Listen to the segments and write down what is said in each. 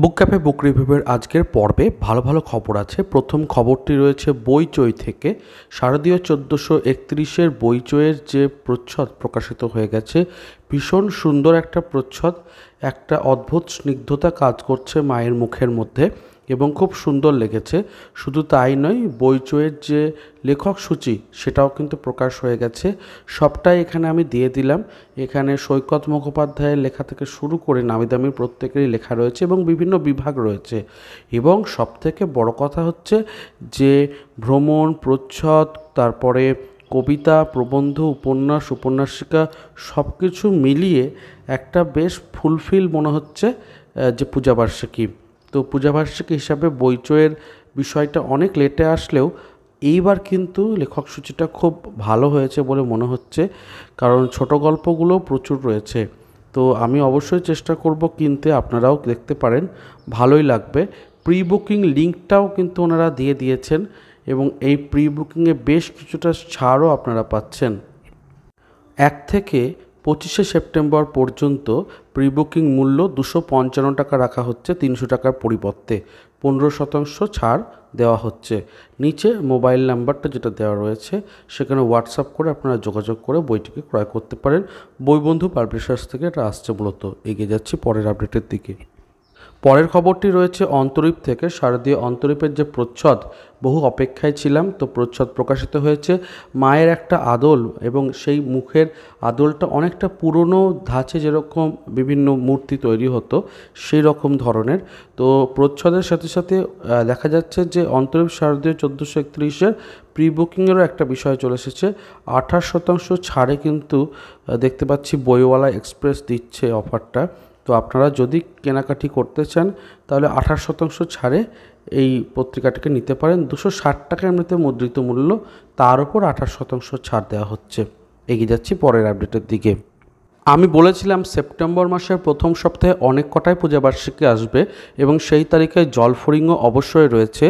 বুক cafe বুক রিভিউয়ের আজকের পর্বে ভালো ভালো খবর আছে। প্রথম খবরটি রয়েছে বইচই থেকে। শারদীয় 1431 বইচইয়ের যে প্রচ্ছদ প্রকাশিত হয়ে গেছে, ভীষণ সুন্দর একটা প্রচ্ছদ। একটা অদ্ভুত স্নিগ্ধতা কাজ করছে মায়ের মুখের মধ্যে এবং খুব সুন্দর লেগেছে। শুধু তাই নয়, বইচইয়ের যে লেখক সূচি সেটাও কিন্তু প্রকাশ হয়ে গেছে। সবটাই এখানে আমি দিয়ে দিলাম। এখানে সৈকত মুখোপাধ্যায়ের লেখা থেকে শুরু করে নামিদামি প্রত্যেকেরই লেখা রয়েছে এবং বিভিন্ন বিভাগ রয়েছে। এবং সবথেকে বড় কথা হচ্ছে যে ভ্রমণ, প্রচ্ছদ, তারপরে কবিতা, প্রবন্ধ, উপন্যাস, উপন্যাসিকা সব কিছু মিলিয়ে একটা বেশ ফুলফিল মনে হচ্ছে যে পূজাবার্ষিকী। তো পূজাবার্ষিকী হিসাবে বইচইয়ের বিষয়টা অনেক লেটে আসলেও এইবার কিন্তু লেখক সূচিটা খুব ভালো হয়েছে বলে মনে হচ্ছে, কারণ ছোট গল্পগুলো প্রচুর রয়েছে। তো আমি অবশ্যই চেষ্টা করব কিনতে, আপনারাও দেখতে পারেন, ভালোই লাগবে। প্রি বুকিং লিঙ্কটাও কিন্তু ওনারা দিয়ে দিয়েছেন এবং এই প্রি বুকিংয়ে বেশ কিছুটা ছাড়ও আপনারা পাচ্ছেন। 1 থেকে 25শে সেপ্টেম্বর পর্যন্ত প্রি বুকিং মূল্য 255 টাকা রাখা হচ্ছে, 300 টাকার পরিবর্তে 15% ছাড় দেওয়া হচ্ছে। নিচে মোবাইল নাম্বারটা যেটা দেওয়া রয়েছে সেখানে হোয়াটসঅ্যাপ করে আপনারা যোগাযোগ করে বইটিকে ক্রয় করতে পারেন। বইবন্ধু পাবলিশার্স থেকে এটা আসছে মূলত। এগিয়ে যাচ্ছি পরের আপডেটের দিকে। পরের খবরটি রয়েছে অন্তরীপ থেকে। শারদীয় অন্তরীপের যে প্রচ্ছদ, বহু অপেক্ষায় ছিলাম, তো প্রচ্ছদ প্রকাশিত হয়েছে। মায়ের একটা আদল এবং সেই মুখের আদলটা অনেকটা পুরনো ধাঁচে যেরকম বিভিন্ন মূর্তি তৈরি হতো সেই রকম ধরনের। তো প্রচ্ছদের সাথে সাথে দেখা যাচ্ছে যে অন্তরীপ শারদীয় 1431-এর প্রি বুকিংয়েরও একটা বিষয় চলে এসেছে। 28% ছাড়ে কিন্তু দেখতে পাচ্ছি বইওয়ালা এক্সপ্রেস দিচ্ছে অফারটা। তো আপনারা যদি কেনাকাটি করতে চান তাহলে 28% ছাড়ে এই পত্রিকাটিকে নিতে পারেন। 260 টাকা এমনিতে মুদ্রিত মূল্য, তার উপর 28% ছাড় দেওয়া হচ্ছে। এগিয়ে যাচ্ছি পরের আপডেটের দিকে। আমি বলেছিলাম সেপ্টেম্বর মাসের প্রথম সপ্তাহে অনেক কটাই পূজাবার্ষিকী আসবে এবং সেই তারিখে জলফড়িংও অবশ্যই রয়েছে।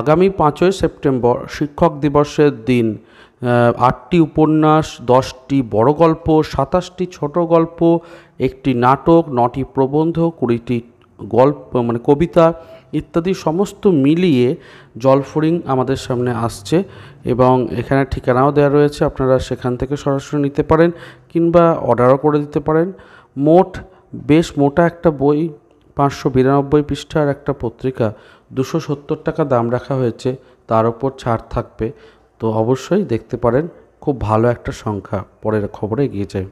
আগামী 5ই সেপ্টেম্বর শিক্ষক দিবসের দিন 8টি উপন্যাস, 10টি বড় গল্প, 27টি ছোট গল্প, একটি নাটক, 9টি প্রবন্ধ, 20টি গল্প কবিতা ইত্যাদি সমস্ত মিলিয়ে জলফড়িং আমাদের সামনে আসছে এবং এখানে ঠিকানাও দেওয়া রয়েছে। আপনারা সেখান থেকে সরাসরি নিতে পারেন কিংবা অর্ডারও করে দিতে পারেন। মোট বেশ মোটা একটা বই, 592 পৃষ্ঠার একটা পত্রিকা, 270 টাকা দাম রাখা হয়েছে, তার ওপর ছাড় থাকবে। তো অবশ্যই দেখতে পারেন, খুব ভালো একটা সংখ্যা। পরের খবরে এগিয়ে যায়।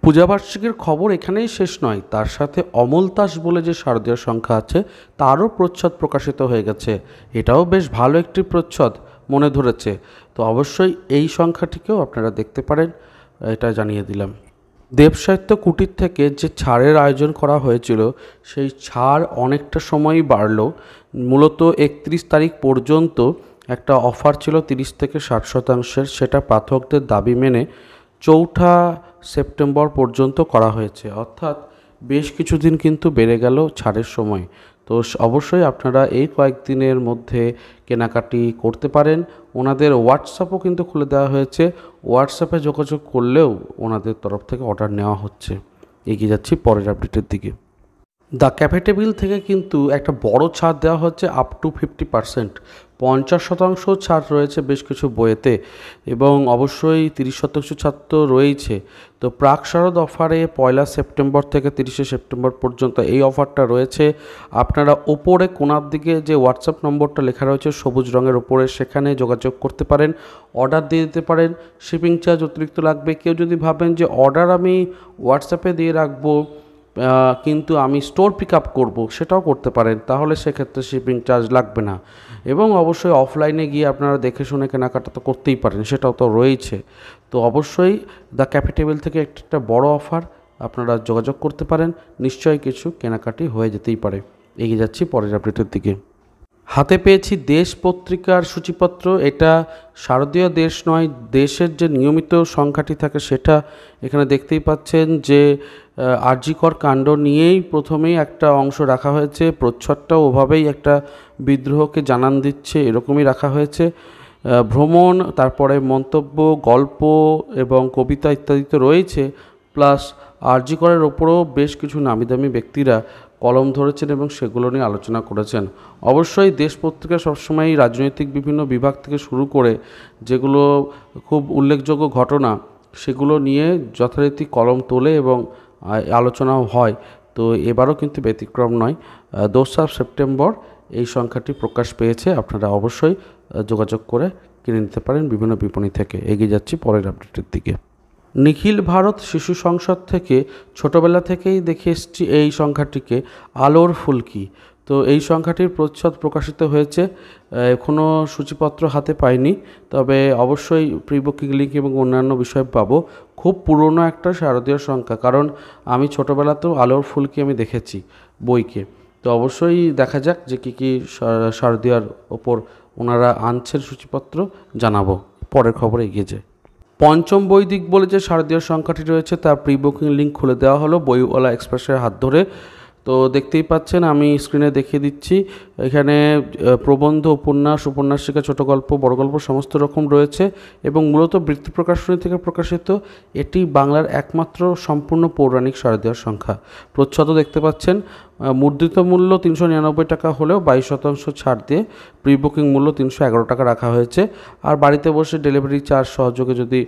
পূজাবার্ষিকীর খবর এখানেই শেষ নয়, তার সাথে অমলতাস বলে যে শারদীয় সংখ্যা আছে তারও প্রচ্ছদ প্রকাশিত হয়ে গেছে। এটাও বেশ ভালো একটি প্রচ্ছদ মনে ধরেছে। তো অবশ্যই এই সংখ্যাটিকেও আপনারা দেখতে পারেন, এটা জানিয়ে দিলাম। দেবসাহিত্য কুটির থেকে যে ছাড়ের আয়োজন করা হয়েছিল সেই ছাড় অনেকটা সময়ই বাড়ল। মূলত 31 তারিখ পর্যন্ত একটা অফার ছিল 30 থেকে 60%, সেটা পাঠকদের দাবি মেনে 4 সেপ্টেম্বর পর্যন্ত করা হয়েছে, অর্থাৎ বেশ কিছুদিন কিন্তু বেড়ে গেল ছাড়ের সময়। তো অবশ্যই আপনারা এই কয়েকদিনের মধ্যে কেনাকাটি করতে পারেন। ওনাদের হোয়াটসঅ্যাপও কিন্তু খুলে দেওয়া হয়েছে, হোয়াটসঅ্যাপে যোগাযোগ করলেও ওনাদের তরফ থেকে অর্ডার নেওয়া হচ্ছে। এগিয়ে যাচ্ছি পরের আপডেটের দিকে। দ্য ক্যাফে টেবিল থেকে কিন্তু একটা বড় ছাড় দেওয়া হচ্ছে, আপ টু 50%, 50% ছাড় রয়েছে বেশ কিছু বইয়েতে এবং অবশ্যই 30% ছাড় তো রয়েছে। তো প্রাক শারদ অফারে 1 সেপ্টেম্বর থেকে 30শে সেপ্টেম্বর পর্যন্ত এই অফারটা রয়েছে। আপনারা ওপরে কোণার দিকে যে হোয়াটসঅ্যাপ নম্বরটা লেখা রয়েছে সবুজ রঙের ওপরে, সেখানে যোগাযোগ করতে পারেন, অর্ডার দিয়ে দিতে পারেন। শিপিং চার্জ অতিরিক্ত লাগবে। কেউ যদি ভাবেন যে অর্ডার আমি হোয়াটসঅ্যাপে দিয়ে রাখবো কিন্তু আমি স্টোর পিক আপ করবো, সেটাও করতে পারেন, তাহলে সেক্ষেত্রে শিপিং চার্জ লাগবে না। এবং অবশ্যই অফলাইনে গিয়ে আপনারা দেখে শুনে কেনাকাটা তো করতেই পারেন, সেটাও তো রয়েছে। তো অবশ্যই দ্য ক্যাফে টেবিল থেকে একটা বড় অফার, আপনারা যোগাযোগ করতে পারেন, নিশ্চয়ই কিছু কেনাকাটি হয়ে যেতেই পারে। এগিয়ে যাচ্ছি পরের আপডেটের দিকে। হাতে পেয়েছি দেশ পত্রিকার সূচিপত্র। এটা শারদীয় দেশ নয়, দেশের যে নিয়মিত সংখ্যাটি থাকে সেটা। এখানে দেখতেই পাচ্ছেন যে আরজিকর কাণ্ড নিয়েই প্রথমেই একটা অংশ রাখা হয়েছে। প্রচ্ছদটাও ওভাবেই একটা বিদ্রোহকে জানান দিচ্ছে, এরকমই রাখা হয়েছে। ভ্রমণ, তারপরে মন্তব্য, গল্প এবং কবিতা ইত্যাদি তো রয়েছে, প্লাস আরজিকরের ওপরেও বেশ কিছু নামিদামি ব্যক্তিরা কলম ধরেছেন এবং সেগুলো নিয়ে আলোচনা করেছেন। অবশ্যই দেশ পত্রিকা সবসময় রাজনৈতিক বিভিন্ন বিভাগ থেকে শুরু করে যেগুলো খুব উল্লেখযোগ্য ঘটনা সেগুলো নিয়ে যথারীতি কলম তোলে এবং আলোচনাও হয়। তো এবারও কিন্তু ব্যতিক্রম নয়। 2 সেপ্টেম্বর এই সংখ্যাটি প্রকাশ পেয়েছে। আপনারা অবশ্যই যোগাযোগ করে কিনে নিতে পারেন বিভিন্ন বিপণী থেকে। এগিয়ে যাচ্ছি পরের আপডেটের দিকে। নিখিল ভারত শিশু সংসদ থেকে ছোটোবেলা থেকেই দেখে এসেছি এই সংখ্যাটিকে, আলোর ফুলকি। তো এই সংখ্যাটির প্রচ্ছদ প্রকাশিত হয়েছে, এখনও সূচিপত্র হাতে পাইনি, তবে অবশ্যই প্রি বুকিং লিঙ্ক এবং অন্যান্য বিষয় পাবো। খুব পুরনো একটা শারদীয় সংখ্যা, কারণ আমি ছোটোবেলাতেও আলোর ফুলকি আমি দেখেছি বইকে। তো অবশ্যই দেখা যাক যে কী কী শারদীয়ার ওপর ওনারা আনছেন সূচিপত্র, জানাবো। পরের খবরে এগিয়ে যায়। পঞ্চম বৈদিক বলে যে শারদীয় সংখ্যাটি রয়েছে তার প্রি বুকিং লিঙ্ক খুলে দেওয়া হলো বইওয়ালা এক্সপ্রেসের হাত ধরে। তো দেখতেই পাচ্ছেন, আমি স্ক্রিনে দেখিয়ে দিচ্ছি। এখানে প্রবন্ধ, উপন্যাস, উপন্যাসিকা, ছোট গল্প, বড় গল্প সমস্ত রকম রয়েছে এবং মূলত বৃত্তি প্রকাশনী থেকে প্রকাশিত। এটি বাংলার একমাত্র সম্পূর্ণ পৌরাণিক শারদীয় সংখ্যা। প্রচ্ছদও দেখতে পাচ্ছেন। মুদ্রিত মূল্য 399 টাকা হলেও 22% ছাড় দিয়ে প্রি বুকিং মূল্য 311 টাকা রাখা হয়েছে। আর বাড়িতে বসে ডেলিভারি চার্জ সহযোগে যদি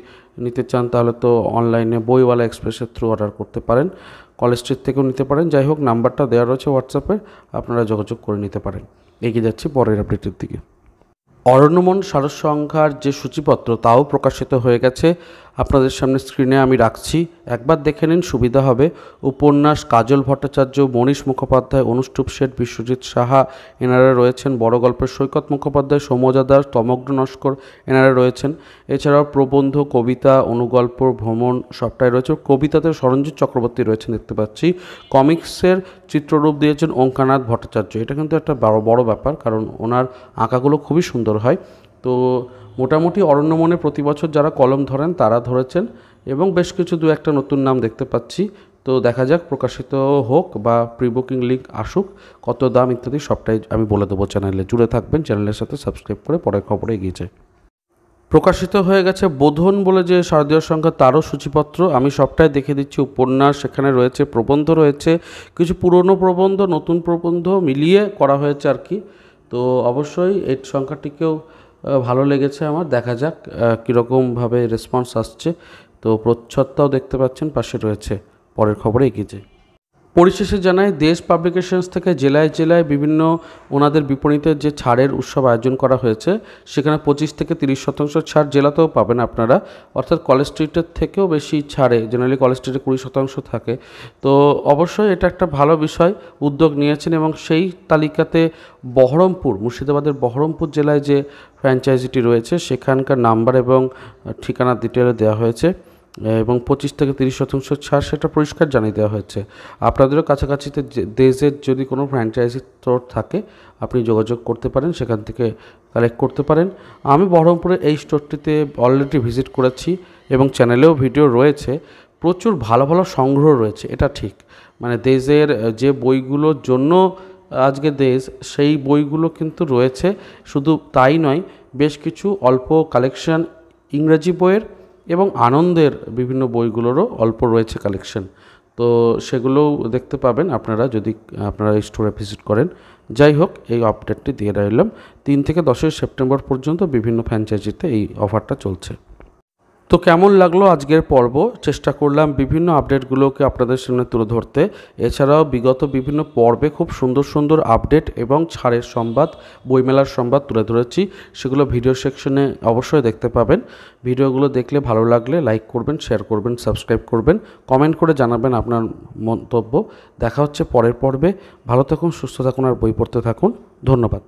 নিতে চান তাহলে তো অনলাইনে বইওয়ালা এক্সপ্রেসের থ্রু অর্ডার করতে পারেন, কলেজ স্ট্রিট থেকেও নিতে পারেন। যাই হোক, নাম্বারটা দেওয়া রয়েছে হোয়াটসঅ্যাপে, আপনারা যোগাযোগ করে নিতে পারেন। এগিয়ে যাচ্ছি পরের আপডেটের দিকে। অরণ্যমন শারদ সংখ্যার যে সূচিপত্র তাও প্রকাশিত হয়ে গেছে, আপনাদের সামনে স্ক্রিনে আমি রাখছি, একবার দেখে নিন, সুবিধা হবে। উপন্যাস কাজল ভট্টাচার্য, মনীষ মুখোপাধ্যায়, অনুষ্টুপ শেঠ, বিশ্বজিৎ সাহা এনারা রয়েছেন। বড় গল্পের সৈকত মুখোপাধ্যায়, সৌম্যজা দাস, তমগ্ন নস্কর এনারা রয়েছেন। এছাড়াও প্রবন্ধ, কবিতা, অনুগল্প, ভ্রমণ সবটাই রয়েছে। কবিতাতে সরঞ্জিৎ চক্রবর্তী রয়েছেন দেখতে পাচ্ছি। কমিক্সের চিত্ররূপ দিয়েছেন ওঙ্কারনাথ ভট্টাচার্য। এটা কিন্তু একটা বড় ব্যাপার, কারণ ওনার আঁকাগুলো খুবই সুন্দর হয়। তো মোটামুটি অরণ্যমনে প্রতি বছর যারা কলম ধরেন তারা ধরেছেন এবং বেশ কিছু দু একটা নতুন নাম দেখতে পাচ্ছি। তো দেখা যাক, প্রকাশিত হোক বা প্রি বুকিং লিঙ্ক আসুক, কত দাম ইত্যাদি সবটাই আমি বলে দেবো চ্যানেলে। জুড়ে থাকবেন, চ্যানেলের সাথে সাবস্ক্রাইব করে পরের খবরে এগিয়ে যায়। প্রকাশিত হয়ে গেছে বোধন বলে যে শারদীয় সংখ্যা, তারও সূচিপত্র আমি সবটাই দেখে দিচ্ছি। উপন্যাস সেখানে রয়েছে, প্রবন্ধ রয়েছে, কিছু পুরনো প্রবন্ধ, নতুন প্রবন্ধ মিলিয়ে করা হয়েছে আর কি। তো অবশ্যই এই সংখ্যাটিকেও ভালো লেগেছে আমার। দেখা যাক কীরকমভাবে রেসপন্স আসছে। তো প্রচ্ছদটাও দেখতে পাচ্ছেন পাশে রয়েছে। পরের খবরে এগিয়ে যাই। পরিশেষে জানাই, দেশ পাবলিকেশনস থেকে জেলায় জেলায় বিভিন্ন ওনাদের বিপণীতে যে ছাড়ের উৎসব আয়োজন করা হয়েছে, সেখানে 25 থেকে 30% ছাড় জেলাতেও পাবেন আপনারা। অর্থাৎ কলেজ স্ট্রিটের থেকেও বেশি ছাড়ে, জেনারেলি কলেজ স্ট্রিটে 20% থাকে। তো অবশ্যই এটা একটা ভালো বিষয়, উদ্যোগ নিয়েছেন। এবং সেই তালিকাতে বহরমপুর, মুর্শিদাবাদের বহরমপুর জেলায় যে ফ্র্যাঞ্চাইজিটি রয়েছে সেখানকার নাম্বার এবং ঠিকানা ডিটেলে দেওয়া হয়েছে এবং 25 থেকে 30% ছাড় সেটা পরিষ্কার জানিয়ে দেওয়া হয়েছে। আপনাদেরও কাছাকাছিতে দেশের যদি কোনো ফ্র্যাঞ্চাইজি স্টোর থাকে আপনি যোগাযোগ করতে পারেন, সেখান থেকে কালেক্ট করতে পারেন। আমি বহরমপুরের এই স্টোরটিতে অলরেডি ভিজিট করেছি এবং চ্যানেলেও ভিডিও রয়েছে। প্রচুর ভালো ভালো সংগ্রহ রয়েছে, এটা ঠিক। মানে দেশের যে বইগুলোর জন্য আজকে দেশ, সেই বইগুলো কিন্তু রয়েছে। শুধু তাই নয়, বেশ কিছু অল্প কালেকশন ইংরেজি বইয়ের এবং আনন্দের বিভিন্ন বইগুলোরও অল্প রয়েছে কালেকশন। তো সেগুলোও দেখতে পাবেন আপনারা যদি আপনারা এই স্টোরে ভিজিট করেন। যাই হোক, এই আপডেটটি দিয়ে রইলাম। 3 থেকে 10 সেপ্টেম্বর পর্যন্ত বিভিন্ন ফ্র্যাঞ্চাইজিতে এই অফারটা চলছে। তো কেমন লাগলো আজকের পর্ব? চেষ্টা করলাম বিভিন্ন আপডেটগুলোকে আপনাদের সামনে তুলে ধরতে। এছাড়াও বিগত বিভিন্ন পর্বে খুব সুন্দর সুন্দর আপডেট এবং ছাড়ের সংবাদ, বইমেলার সংবাদ তুলে ধরেছি। সেগুলো ভিডিও সেকশনে অবশ্যই দেখতে পাবেন। ভিডিওগুলো দেখলে ভালো লাগলে লাইক করবেন, শেয়ার করবেন, সাবস্ক্রাইব করবেন, কমেন্ট করে জানাবেন আপনার মন্তব্য। দেখা হচ্ছে পরের পর্বে। ভালো থাকুন, সুস্থ থাকুন আর বই পড়তে থাকুন। ধন্যবাদ।